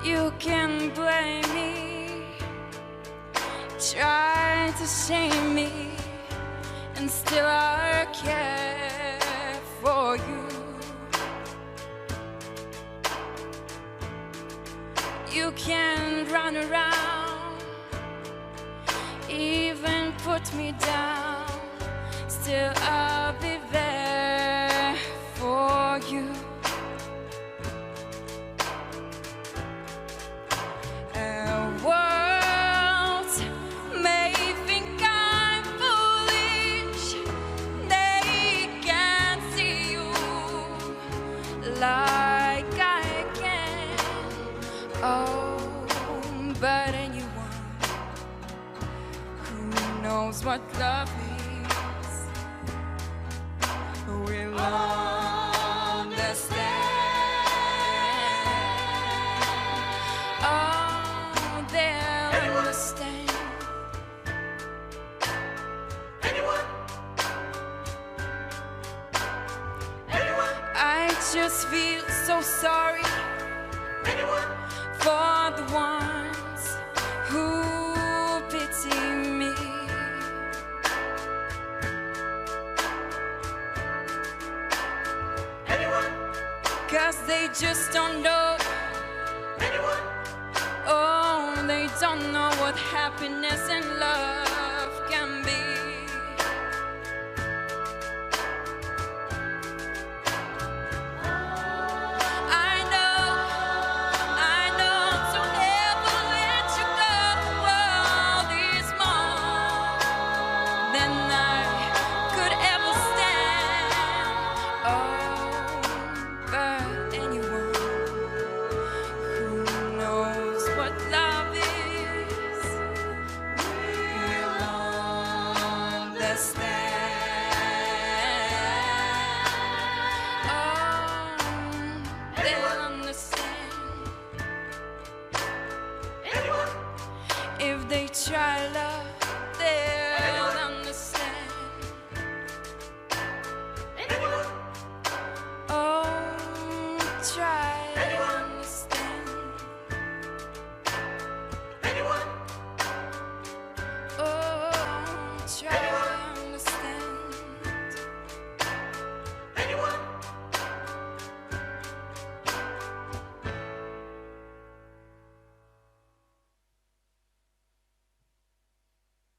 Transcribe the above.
You can blame me, try to shame me, and still I care for you. You can run around, even put me down, still I'll be there for you. Like I can, oh, but anyone who knows what love is will understand. Oh, they'll understand. I just feel so sorry for the ones who pity me. 'Cause they just don't know. Oh, they don't know what happiness and love can be. If they try love, they'll understand. Oh, try to understand. Oh, try.